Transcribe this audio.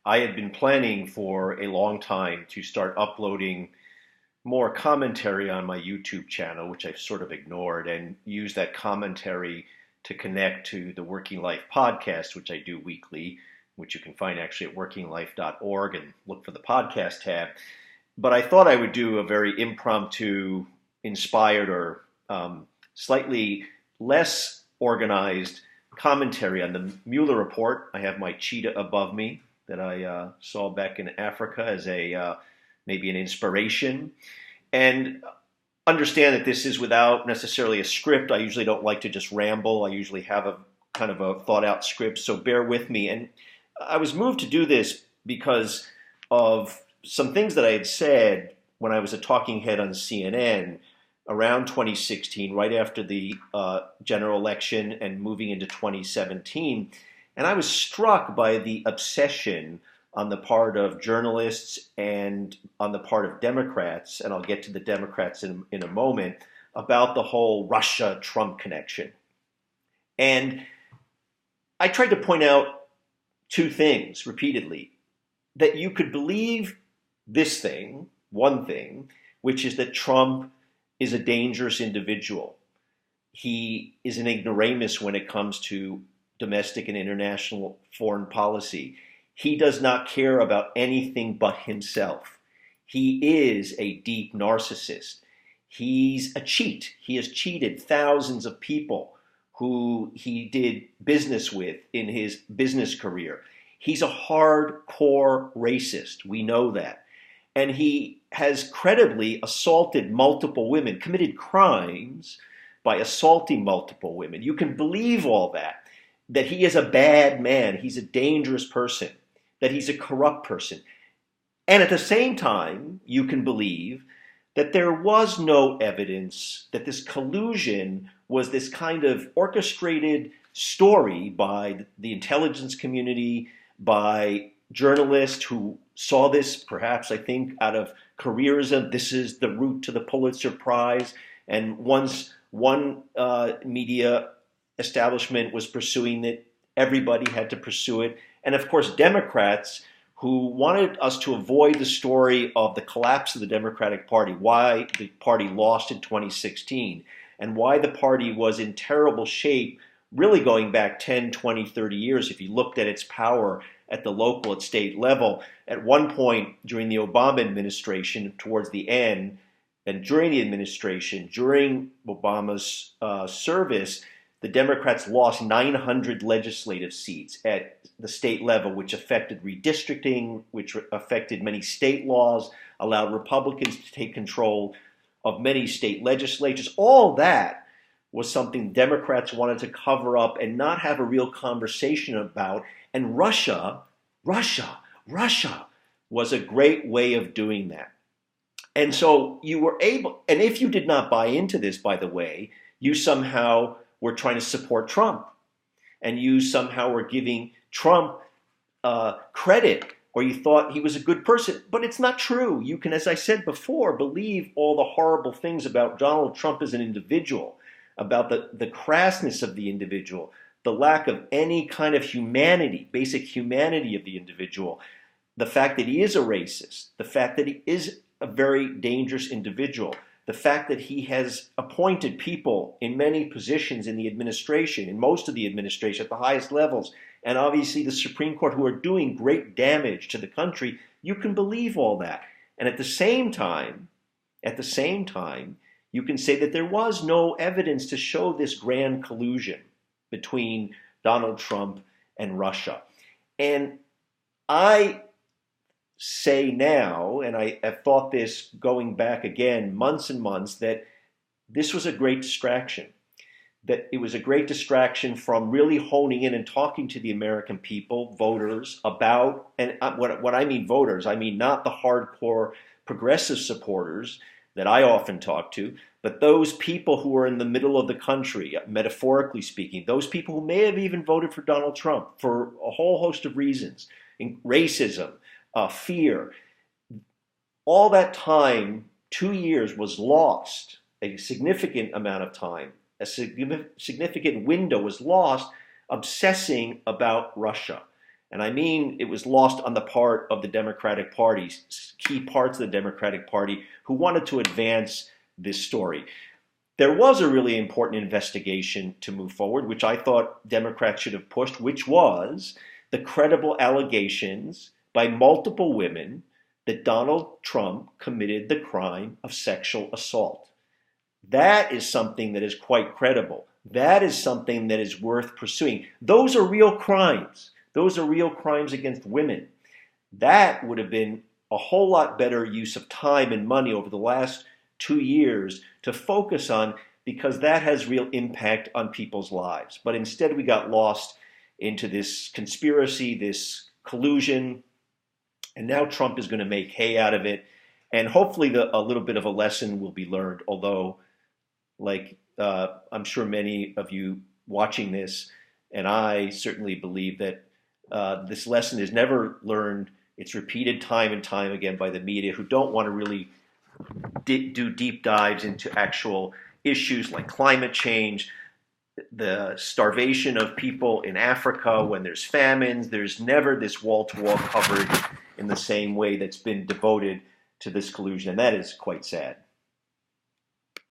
I had been planning for a long time to start uploading more commentary on my YouTube channel, which I've sort of ignored, and use that commentary to connect to the Working Life podcast, which I do weekly, which you can find actually at workinglife.org and look for the podcast tab. But I thought I would do a very impromptu, inspired, or slightly less organized commentary on the Mueller report. I have my cheetah above me that I saw back in Africa as a maybe an inspiration, and understand that this is without necessarily a script. I usually don't like to just ramble. I usually have a kind of a thought out script, so bear with me. And I was moved to do this because of some things that I had said when I was a talking head on CNN around 2016, right after the general election and moving into 2017. And I was struck by the obsession on the part of journalists and on the part of Democrats, and I'll get to the Democrats in a moment, about the whole Russia-Trump connection. And I tried to point out two things repeatedly: that you could believe this thing, one thing, which is that Trump is a dangerous individual. He is an ignoramus when it comes to domestic and international foreign policy. He does not care about anything but himself. He is a deep narcissist. He's a cheat. He has cheated thousands of people who he did business with in his business career. He's a hardcore racist. We know that. And he has credibly assaulted multiple women, committed crimes by assaulting multiple women. You can believe all that he is a bad man, he's a dangerous person, that he's a corrupt person. And at the same time, you can believe that there was no evidence that this collusion was this kind of orchestrated story by the intelligence community, by journalists who saw this, perhaps, I think, out of careerism. This is the route to the Pulitzer Prize. And once one media establishment was pursuing it, everybody had to pursue it. And of course, Democrats who wanted us to avoid the story of the collapse of the Democratic Party, why the party lost in 2016, and why the party was in terrible shape, really going back 10, 20, 30 years. If you looked at its power at the local and state level, at one point during the Obama administration, towards the end, and during the administration, during Obama's service, the Democrats lost 900 legislative seats at the state level, which affected redistricting, which affected many state laws, allowed Republicans to take control of many state legislatures. All that was something Democrats wanted to cover up and not have a real conversation about. And Russia was a great way of doing that. And so you were able, and if you did not buy into this, by the way, you somehow were trying to support Trump, and you somehow were giving Trump credit, or you thought he was a good person. But it's not true. You can, as I said before, believe all the horrible things about Donald Trump as an individual, about the crassness of the individual, the lack of any kind of humanity, basic humanity of the individual, the fact that he is a racist, the fact that he is a very dangerous individual, the fact that he has appointed people in many positions in the administration, in most of the administration, at the highest levels, and obviously the Supreme Court, who are doing great damage to the country. You can believe all that. And at the same time, you can say that there was no evidence to show this grand collusion between Donald Trump and Russia. And I say now, and I have thought this going back again months and months, that this was a great distraction. That it was a great distraction from really honing in and talking to the American people, voters, about, and what I mean voters, I mean not the hardcore progressive supporters that I often talk to, but those people who are in the middle of the country, metaphorically speaking, those people who may have even voted for Donald Trump for a whole host of reasons, racism, fear. All that time, 2 years, was lost. A significant amount of time, a significant window was lost obsessing about Russia. And I mean, it was lost on the part of the Democratic Party, key parts of the Democratic Party who wanted to advance this story. There was a really important investigation to move forward, which I thought Democrats should have pushed, which was the credible allegations by multiple women that Donald Trump committed the crime of sexual assault. That is something that is quite credible. That is something that is worth pursuing. Those are real crimes. Those are real crimes against women. That would have been a whole lot better use of time and money over the last 2 years to focus on, because that has real impact on people's lives. But instead we got lost into this conspiracy, this collusion, and now Trump is going to make hay out of it. And hopefully a little bit of a lesson will be learned, although I'm sure many of you watching this, and I certainly believe that this lesson is never learned. It's repeated time and time again by the media, who don't want to really do deep dives into actual issues like climate change, the starvation of people in Africa when there's famines. There's never this wall-to-wall coverage in the same way that's been devoted to this collusion, and that is quite sad.